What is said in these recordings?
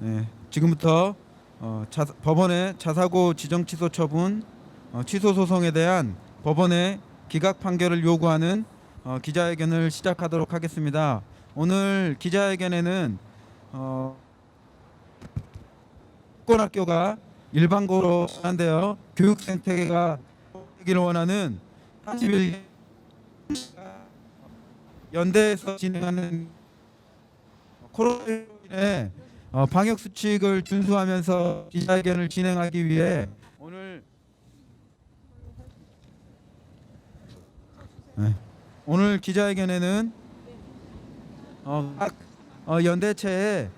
네, 지금부터 법원의 자사고 지정 취소 처분 취소 소송에 대한 법원의 기각 판결을 요구하는 기자회견을 시작하도록 하겠습니다. 오늘 기자회견에는 학교가 일반고로 한데요. 교육 생태계가 되기를 원하는 31 연대에서 진행하는 코로나19로 인해 방역 수칙을 준수하면서 기자회견을 진행하기 위해 오늘 기자회견에는 각 연대체에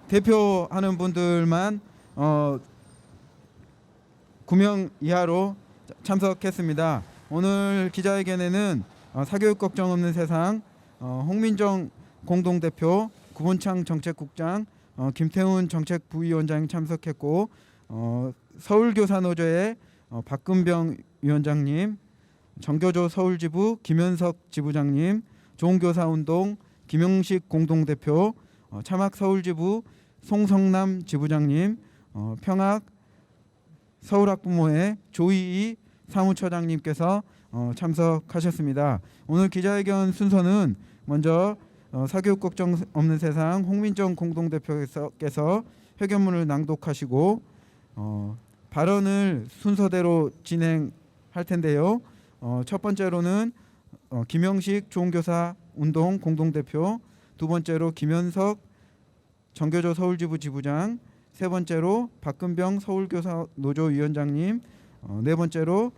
대표하는 분들만 9명 이하로 참석했습니다. 오늘 기자회견에는 사교육 걱정 없는 세상 홍민정 공동대표, 구본창 정책국장, 김태훈 정책부위원장이 참석했고 서울교사노조의 박근병 위원장님, 정교조 서울지부 김현석 지부장님, 좋은교사운동 김용식 공동대표, 참학 서울지부 송성남 지부장님, 평학 서울학부모회 조희희 사무처장님께서 참석하셨습니다. 오늘 기자회견 순서는 먼저 사교육 걱정 없는 세상 홍민정 공동대표께서 회견문을 낭독하시고 발언을 순서대로 진행할 텐데요. 첫 번째로는 김영식 좋은교사 운동 공동대표, 두 번째로 김현석 정교조 서울지부 지부장, 세 번째로 박근병 서울교사 노조 위원장님, 네 번째로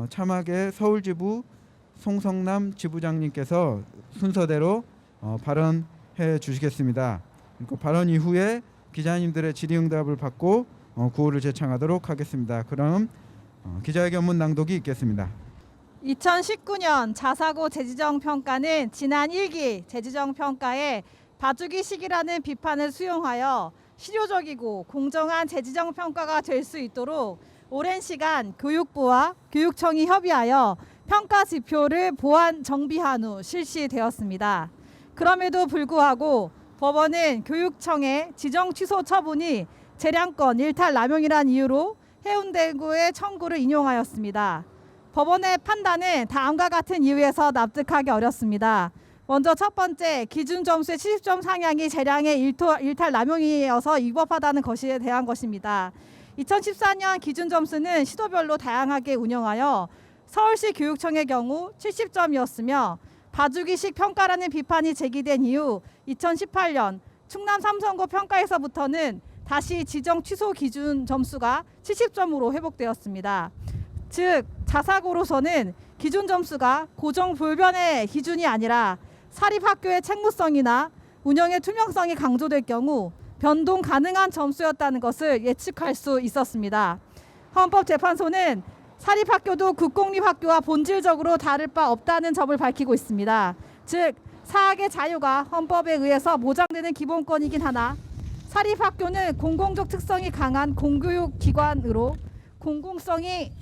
참학의 서울지부 송성남 지부장님께서 순서대로 발언해 주시겠습니다. 그리고 발언 이후에 기자님들의 질의응답을 받고 구호를 제창하도록 하겠습니다. 그럼 기자회견문 낭독이 있겠습니다. 2019년 자사고 재지정 평가는 지난 1기 재지정 평가에 봐주기식이라는 비판을 수용하여 실효적이고 공정한 재지정 평가가 될 수 있도록 오랜 시간 교육부와 교육청이 협의하여 평가 지표를 보완 정비한 후 실시되었습니다. 그럼에도 불구하고 법원은 교육청의 지정 취소 처분이 재량권 일탈 남용이란 이유로 해운대구의 청구를 인용하였습니다. 법원의 판단은 다음과 같은 이유에서 납득하기 어렵습니다. 먼저 첫 번째, 기준 점수의 70점 상향이 재량의 일탈 남용이어서 위법하다는 것에 대한 것입니다. 2014년 기준 점수는 시도별로 다양하게 운영하여 서울시 교육청의 경우 70점이었으며 봐주기식 평가라는 비판이 제기된 이후 2018년 충남 삼성고 평가에서부터는 다시 지정 취소 기준 점수가 70점으로 회복되었습니다. 즉 자사고로서는 기준 점수가 고정 불변의 기준이 아니라 사립학교의 책무성이나 운영의 투명성이 강조될 경우 변동 가능한 점수였다는 것을 예측할 수 있었습니다. 헌법재판소는 사립학교도 국공립학교와 본질적으로 다를 바 없다는 점을 밝히고 있습니다. 즉 사학의 자유가 헌법에 의해서 보장되는 기본권이긴 하나 사립학교는 공공적 특성이 강한 공교육 기관으로 공공성이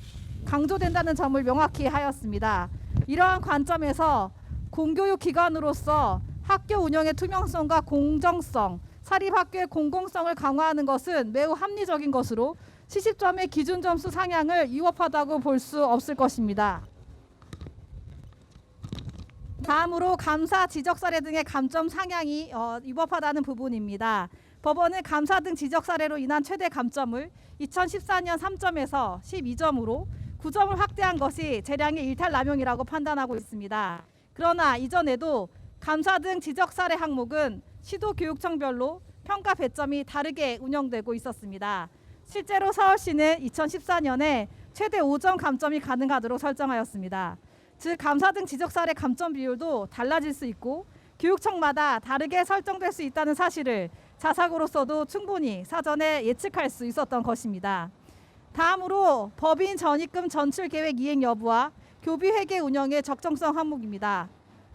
강조된다는 점을 명확히 하였습니다. 이러한 관점에서 공교육 기관으로서 학교 운영의 투명성과 공정성, 사립학교의 공공성을 강화하는 것은 매우 합리적인 것으로 70점의 기준 점수 상향을 위법하다고 볼 수 없을 것입니다. 다음으로 감사, 지적 사례 등의 감점 상향이 위법하다는 부분입니다. 법원은 감사 등 지적 사례로 인한 최대 감점을 2014년 3점에서 12점으로 9점을 확대한 것이 재량의 일탈 남용이라고 판단하고 있습니다. 그러나 이전에도 감사 등 지적 사례 항목은 시도교육청별로 평가 배점이 다르게 운영되고 있었습니다. 실제로 서울시는 2014년에 최대 5점 감점이 가능하도록 설정하였습니다. 즉 감사 등 지적 사례 감점 비율도 달라질 수 있고 교육청마다 다르게 설정될 수 있다는 사실을 자사고로서도 충분히 사전에 예측할 수 있었던 것입니다. 다음으로 법인 전입금 전출 계획 이행 여부와 교비 회계 운영의 적정성 항목입니다.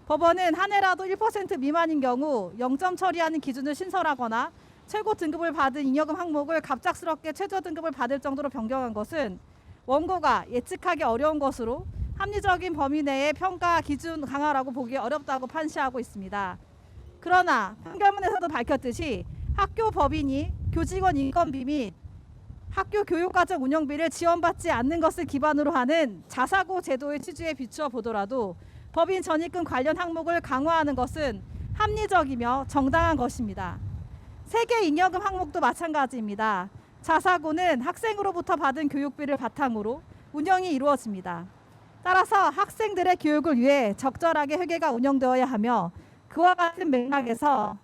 법원은 한 해라도 1% 미만인 경우 0점 처리하는 기준을 신설하거나 최고 등급을 받은 잉여금 항목을 갑작스럽게 최저 등급을 받을 정도로 변경한 것은 원고가 예측하기 어려운 것으로 합리적인 범위 내의 평가 기준 강화라고 보기 어렵다고 판시하고 있습니다. 그러나 판결문에서도 밝혔듯이 학교 법인이 교직원 인건비 및 학교 교육과정 운영비를 지원받지 않는 것을 기반으로 하는 자사고 제도의 취지에 비추어 보더라도 법인 전입금 관련 항목을 강화하는 것은 합리적이며 정당한 것입니다. 세계 잉여금 항목도 마찬가지입니다. 자사고는 학생으로부터 받은 교육비를 바탕으로 운영이 이루어집니다. 따라서 학생들의 교육을 위해 적절하게 회계가 운영되어야 하며 그와 같은 맥락에서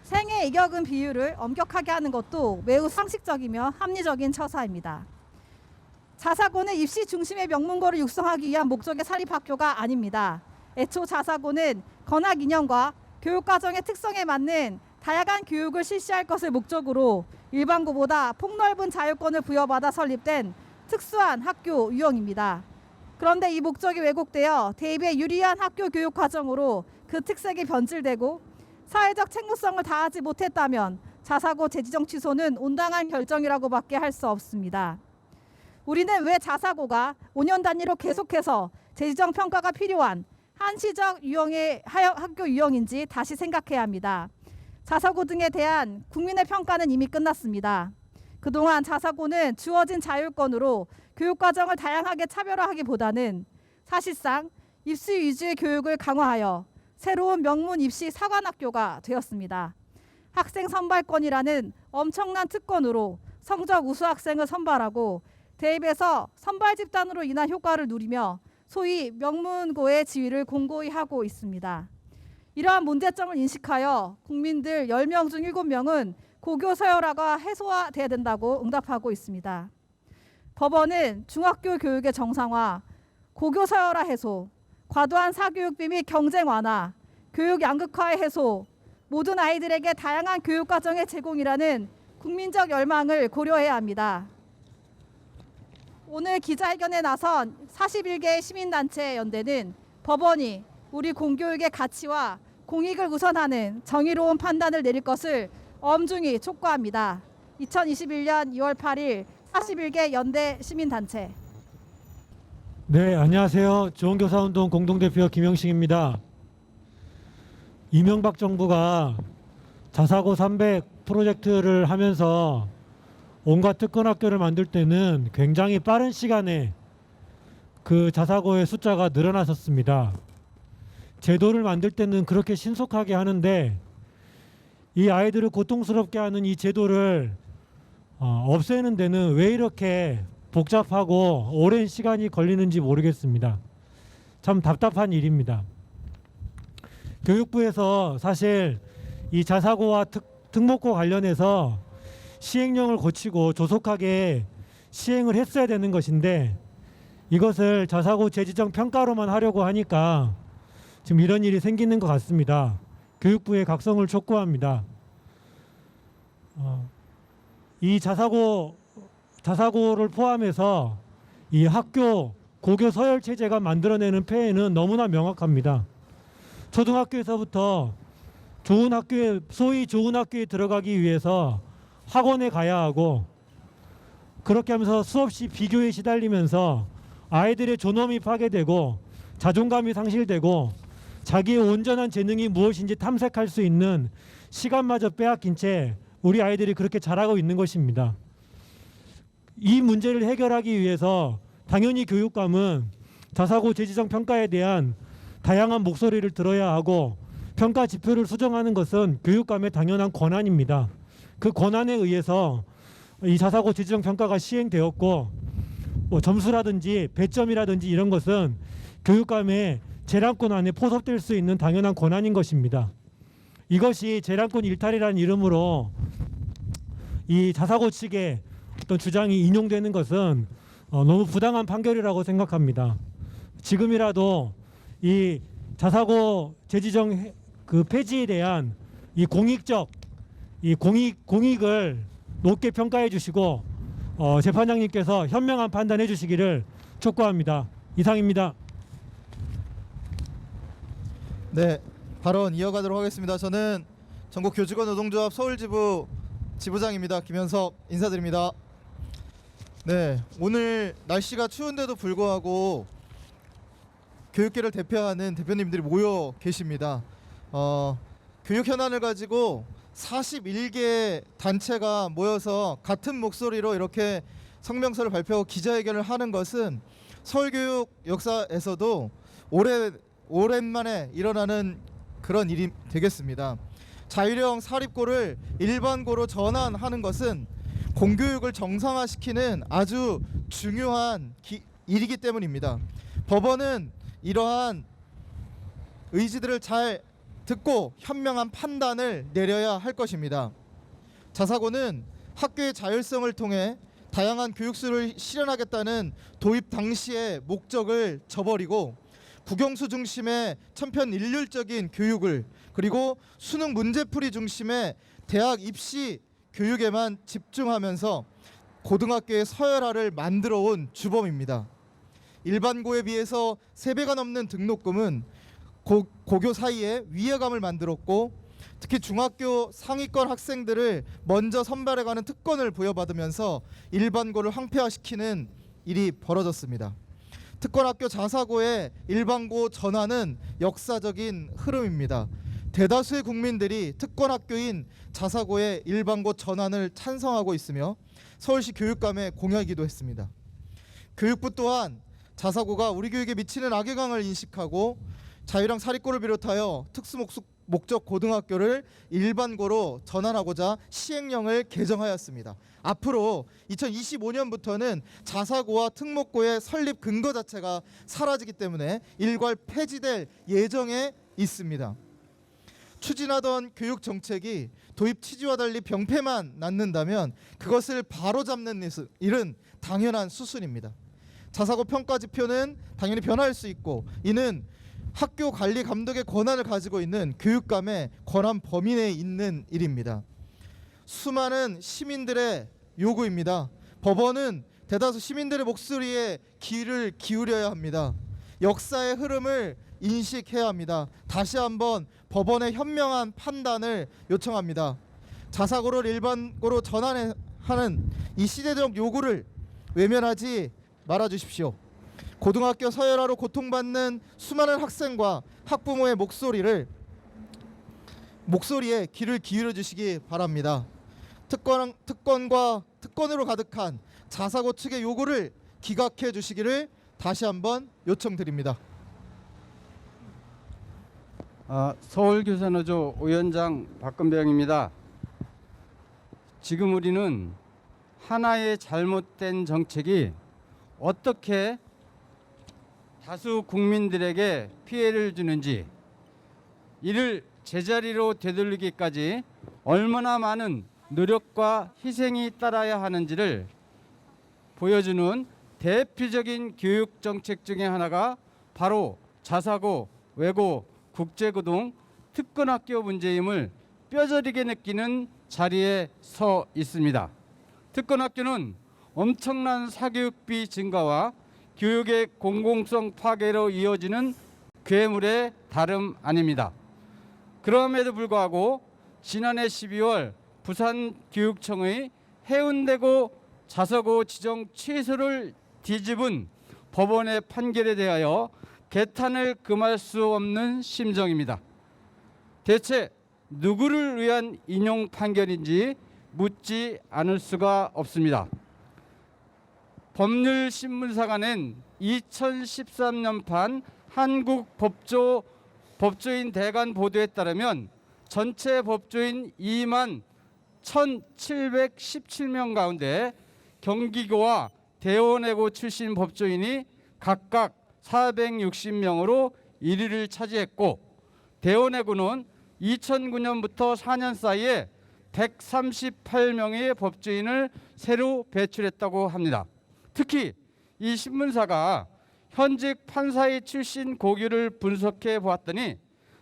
생애 잉여금 비율을 엄격하게 하는 것도 매우 상식적이며 합리적인 처사입니다. 자사고는 입시 중심의 명문고를 육성하기 위한 목적의 사립학교가 아닙니다. 애초 자사고는 건학 이념과 교육과정의 특성에 맞는 다양한 교육을 실시할 것을 목적으로 일반고보다 폭넓은 자율권을 부여받아 설립된 특수한 학교 유형입니다. 그런데 이 목적이 왜곡되어 대입에 유리한 학교 교육 과정으로 그 특색이 변질되고 사회적 책무성을 다하지 못했다면 자사고 재지정 취소는 온당한 결정이라고밖에 할 수 없습니다. 우리는 왜 자사고가 5년 단위로 계속해서 재지정 평가가 필요한 한시적 유형의 학교 유형인지 다시 생각해야 합니다. 자사고 등에 대한 국민의 평가는 이미 끝났습니다. 그동안 자사고는 주어진 자율권으로 교육과정을 다양하게 차별화하기보다는 사실상 입시 위주의 교육을 강화하여 새로운 명문 입시 사관학교가 되었습니다. 학생 선발권이라는 엄청난 특권으로 성적 우수 학생을 선발하고 대입에서 선발 집단으로 인한 효과를 누리며 소위 명문고의 지위를 공고히 하고 있습니다. 이러한 문제점을 인식하여 국민들 10명 중 7명은 고교 서열화가 해소화돼야 된다고 응답하고 있습니다. 법원은 중학교 교육의 정상화, 고교 서열화 해소, 과도한 사교육비 및 경쟁 완화, 교육 양극화의 해소, 모든 아이들에게 다양한 교육과정의 제공이라는 국민적 열망을 고려해야 합니다. 오늘 기자회견에 나선 41개 시민단체 연대는 법원이 우리 공교육의 가치와 공익을 우선하는 정의로운 판단을 내릴 것을 엄중히 촉구합니다. 2021년 2월 8일 41개 연대 시민단체. 네, 안녕하세요. 좋은교사운동 공동대표 김영식입니다. 이명박 정부가 자사고 300 프로젝트를 하면서 온갖 특권학교를 만들 때는 굉장히 빠른 시간에 그 자사고의 숫자가 늘어났었습니다. 제도를 만들 때는 그렇게 신속하게 하는데 이 아이들을 고통스럽게 하는 이 제도를 없애는 데는 왜 이렇게 복잡하고 오랜 시간이 걸리는지 모르겠습니다. 참 답답한 일입니다. 교육부에서 사실 이 자사고와 특목고 관련해서 시행령을 고치고 조속하게 시행을 했어야 되는 것인데 이것을 자사고 재지정 평가로만 하려고 하니까 지금 이런 일이 생기는 것 같습니다. 교육부의 각성을 촉구합니다. 이 자사고를 포함해서 이 학교 고교 서열 체제가 만들어내는 폐해는 너무나 명확합니다. 초등학교에서부터 좋은 학교에 소위 좋은 학교에 들어가기 위해서 학원에 가야 하고 그렇게 하면서 수없이 비교에 시달리면서 아이들의 존엄이 파괴되고 자존감이 상실되고 자기의 온전한 재능이 무엇인지 탐색할 수 있는 시간마저 빼앗긴 채 우리 아이들이 그렇게 자라고 있는 것입니다. 이 문제를 해결하기 위해서 당연히 교육감은 자사고 재지정 평가에 대한 다양한 목소리를 들어야 하고 평가 지표를 수정하는 것은 교육감의 당연한 권한입니다. 그 권한에 의해서 이 자사고 재지정 평가가 시행되었고 점수라든지 배점이라든지 이런 것은 교육감의 재량권 안에 포섭될 수 있는 당연한 권한인 것입니다. 이것이 재량권 일탈이라는 이름으로 이 자사고 측의 어떤 주장이 인용되는 것은 너무 부당한 판결이라고 생각합니다. 지금이라도 이 자사고 재지정 그 폐지에 대한 이 공익적 이 공익을 높게 평가해 주시고 재판장님께서 현명한 판단해 주시기를 촉구합니다. 이상입니다. 네, 발언 이어가도록 하겠습니다. 저는 전국교직원노동조합 서울지부 지부장입니다. 김현석 인사드립니다. 네, 오늘 날씨가 추운데도 불구하고 교육계를 대표하는 대표님들이 모여 계십니다. 교육 현안을 가지고 41개 단체가 모여서 같은 목소리로 이렇게 성명서를 발표하고 기자회견을 하는 것은 서울교육 역사에서도 오랜만에 일어나는 그런 일이 되겠습니다. 자율형 사립고를 일반고로 전환하는 것은 공교육을 정상화시키는 아주 중요한 일이기 때문입니다. 법원은 이러한 의지들을 잘 듣고 현명한 판단을 내려야 할 것입니다. 자사고는 학교의 자율성을 통해 다양한 교육수를 실현하겠다는 도입 당시의 목적을 저버리고 국영수 중심의 천편일률적인 교육을, 그리고 수능 문제풀이 중심의 대학 입시 교육에만 집중하면서 고등학교의 서열화를 만들어 온 주범입니다. 일반고에 비해서 3배가 넘는 등록금은 고교 사이에 위화감을 만들었고, 특히 중학교 상위권 학생들을 먼저 선발해가는 특권을 부여받으면서 일반고를 황폐화시키는 일이 벌어졌습니다. 특권학교 자사고의 일반고 전환은 역사적인 흐름입니다. 대다수의 국민들이 특권학교인 자사고의 일반고 전환을 찬성하고 있으며 서울시 교육감에 공약이기도 했습니다. 교육부 또한 자사고가 우리 교육에 미치는 악영향을 인식하고 자율형 사립고를 비롯하여 특수목적 고등학교를 일반고로 전환하고자 시행령을 개정하였습니다. 앞으로 2025년부터는 자사고와 특목고의 설립 근거 자체가 사라지기 때문에 일괄 폐지될 예정에 있습니다. 추진하던 교육 정책이 도입 취지와 달리 병폐만 낳는다면 그것을 바로잡는 일은 당연한 수순입니다. 자사고 평가 지표는 당연히 변화할 수 있고, 이는 학교 관리 감독의 권한을 가지고 있는 교육감의 권한 범위 내에 있는 일입니다. 수많은 시민들의 요구입니다. 법원은 대다수 시민들의 목소리에 귀를 기울여야 합니다. 역사의 흐름을 인식해야 합니다. 다시 한번 법원의 현명한 판단을 요청합니다. 자사고를 일반고로 전환하는 이 시대적 요구를 외면하지 말아주십시오. 고등학교 서열화로 고통받는 수많은 학생과 학부모의 목소리에 귀를 기울여 주시기 바랍니다. 특권으로 가득한 자사고 측의 요구를 기각해 주시기를 다시 한번 요청드립니다. 서울교사노조 위원장 박건병입니다. 지금 우리는 하나의 잘못된 정책이 어떻게 다수 국민들에게 피해를 주는지, 이를 제자리로 되돌리기까지 얼마나 많은 노력과 희생이 따라야 하는지를 보여주는 대표적인 교육 정책 중에 하나가 바로 자사고, 외고, 국제고등, 특권학교 문제임을 뼈저리게 느끼는 자리에 서 있습니다. 특권학교는 엄청난 사교육비 증가와 교육의 공공성 파괴로 이어지는 괴물의 다름 아닙니다. 그럼에도 불구하고 지난해 12월 부산교육청의 해운대고 자사고 지정 취소를 뒤집은 법원의 판결에 대하여 개탄을 금할 수 없는 심정입니다. 대체 누구를 위한 인용 판결인지 묻지 않을 수가 없습니다. 법률신문사가 낸 2013년판 한국 법조인 대관 보도에 따르면 전체 법조인 2만 1,717명 가운데 경기고와 대원외고 출신 법조인이 각각 460명으로 1위를 차지했고, 대원외고는 2009년부터 4년 사이에 138명의 법조인을 새로 배출했다고 합니다. 특히 이 신문사가 현직 판사의 출신 고교를 분석해 보았더니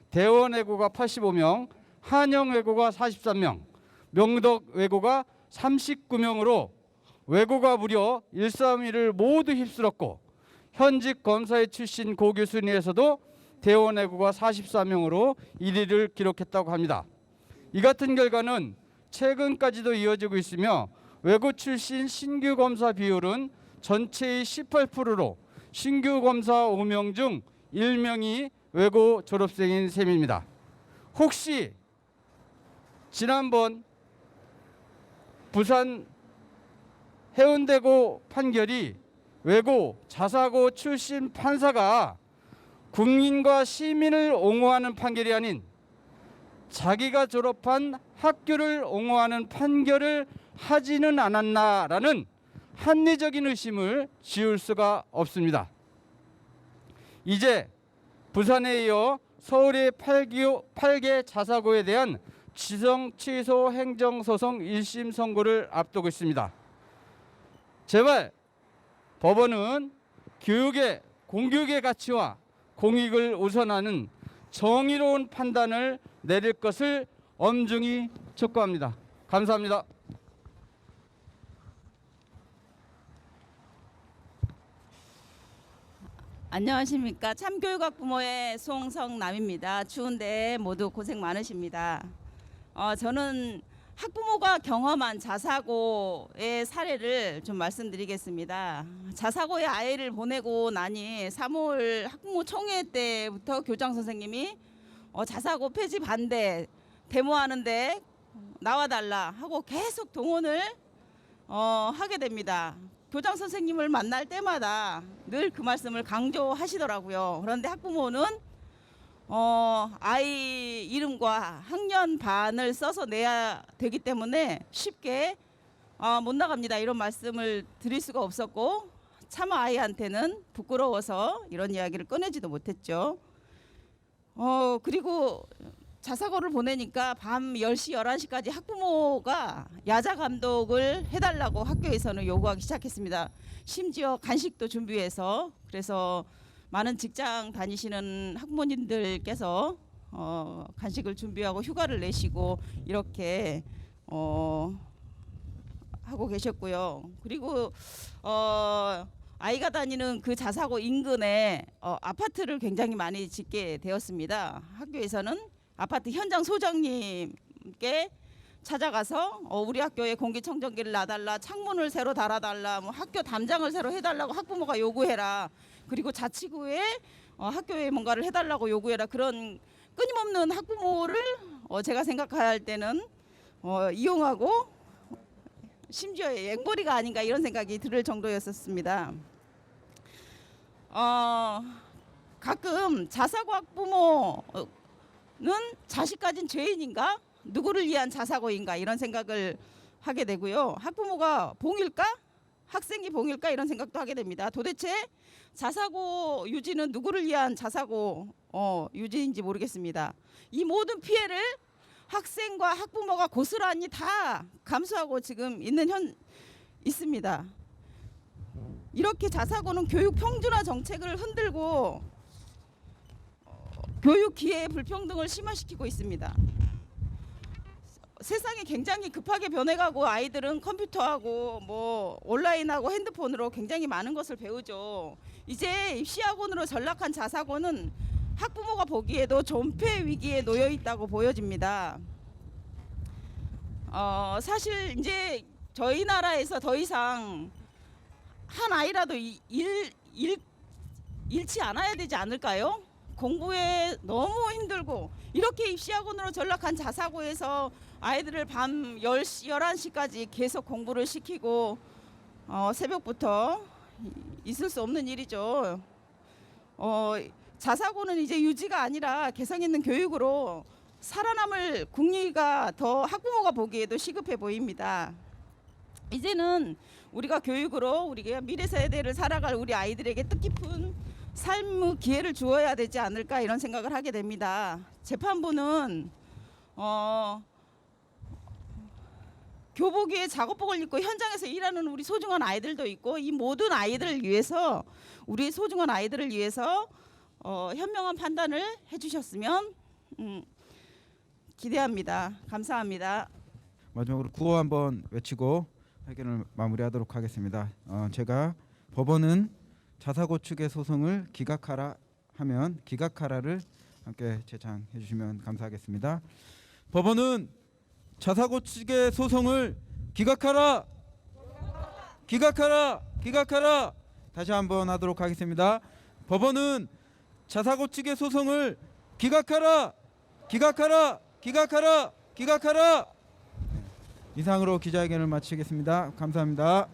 대원외고가 85명, 한영외고가 43명, 명덕외고가 39명으로 외고가 무려 131을 모두 휩쓸었고, 현직 검사의 출신 고교 순위에서도 대원외고가 44명으로 1위를 기록했다고 합니다. 이 같은 결과는 최근까지도 이어지고 있으며, 외고 출신 신규 검사 비율은 전체의 18%로 신규 검사 5명 중 일명이 외고 졸업생인 셈입니다. 혹시 지난번 부산 해운대고 판결이 외고 자사고 출신 판사가 국민과 시민을 옹호하는 판결이 아닌 자기가 졸업한 학교를 옹호하는 판결을 하지는 않았나라는 합리적인 의심을 지울 수가 없습니다. 이제 부산에 이어 서울의 8개 자사고에 대한 지정 취소 행정소송 1심 선고를 앞두고 있습니다. 제발 법원은 교육의 공교육의 가치와 공익을 우선하는 정의로운 판단을 내릴 것을 엄중히 촉구합니다. 감사합니다. 안녕하십니까. 참교육학부모의 송성남입니다. 추운데 모두 고생 많으십니다. 저는 학부모가 경험한 자사고의 사례를 좀 말씀드리겠습니다. 자사고에 아이를 보내고 나니 3월 학부모 총회 때부터 교장 선생님이 자사고 폐지 반대 데모하는데 나와달라 하고 계속 동원을 하게 됩니다. 교장 선생님을 만날 때마다 늘 그 말씀을 강조하시더라고요. 그런데 학부모는 아이 이름과 학년반을 써서 내야 되기 때문에 쉽게 못 나갑니다. 이런 말씀을 드릴 수가 없었고 차마 아이한테는 부끄러워서 이런 이야기를 꺼내지도 못했죠. 그리고 자사고를 보내니까 밤 10시, 11시까지 학부모가 야자 감독을 해달라고 학교에서는 요구하기 시작했습니다. 심지어 간식도 준비해서, 그래서 많은 직장 다니시는 학부모님들께서 간식을 준비하고 휴가를 내시고 이렇게 하고 계셨고요. 그리고 아이가 다니는 그 자사고 인근에 아파트를 굉장히 많이 짓게 되었습니다. 학교에서는 아파트 현장 소장님께 찾아가서 우리 학교에 공기청정기를 놔달라, 창문을 새로 달아달라, 뭐 학교 담장을 새로 해달라고 학부모가 요구해라, 그리고 자치구에 학교에 뭔가를 해달라고 요구해라, 그런 끊임없는 학부모를 제가 생각할 때는 이용하고 심지어 앵벌이가 아닌가 이런 생각이 들 정도였었습니다. 가끔 자사고 학부모는 자식 가진 죄인인가? 누구를 위한 자사고인가? 이런 생각을 하게 되고요. 학부모가 봉일까? 학생이 봉일까? 이런 생각도 하게 됩니다. 도대체 자사고 유지는 누구를 위한 자사고 유지인지 모르겠습니다. 이 모든 피해를 학생과 학부모가 고스란히 다 감수하고 지금 있습니다. 이렇게 자사고는 교육 평준화 정책을 흔들고 교육 기회의 불평등을 심화시키고 있습니다. 세상이 굉장히 급하게 변해가고 아이들은 컴퓨터하고 뭐 온라인하고 핸드폰으로 굉장히 많은 것을 배우죠. 이제 입시학원으로 전락한 자사고는 학부모가 보기에도 존폐 위기에 놓여 있다고 보여집니다. 사실 이제 저희 나라에서 더 이상 한 아이라도 잃지 않아야 되지 않을까요? 공부에 너무 힘들고 이렇게 입시학원으로 전락한 자사고에서 아이들을 밤 10시, 11시까지 계속 공부를 시키고 새벽부터 있을 수 없는 일이죠. 자사고는 이제 유지가 아니라 개성 있는 교육으로 살아남을 국리가 더 학부모가 보기에도 시급해 보입니다. 이제는 우리가 교육으로 우리가 미래 세대를 살아갈 우리 아이들에게 뜻깊은 삶의 기회를 주어야 되지 않을까 이런 생각을 하게 됩니다. 재판부는 교복 위에 작업복을 입고 현장에서 일하는 우리 소중한 아이들도 있고 이 모든 아이들을 위해서 우리 소중한 아이들을 위해서 현명한 판단을 해주셨으면 기대합니다. 감사합니다. 마지막으로 구호 한번 외치고 회견을 마무리하도록 하겠습니다. 제가 법원은 자사고 측의 소송을 기각하라 하면 기각하라를 함께 제창해 주시면 감사하겠습니다. 법원은 자사고 측의 소송을 기각하라, 기각하라, 기각하라. 다시 한번 하도록 하겠습니다. 법원은 자사고 측의 소송을 기각하라. 기각하라. 기각하라. 기각하라. 이상으로 기자회견을 마치겠습니다. 감사합니다.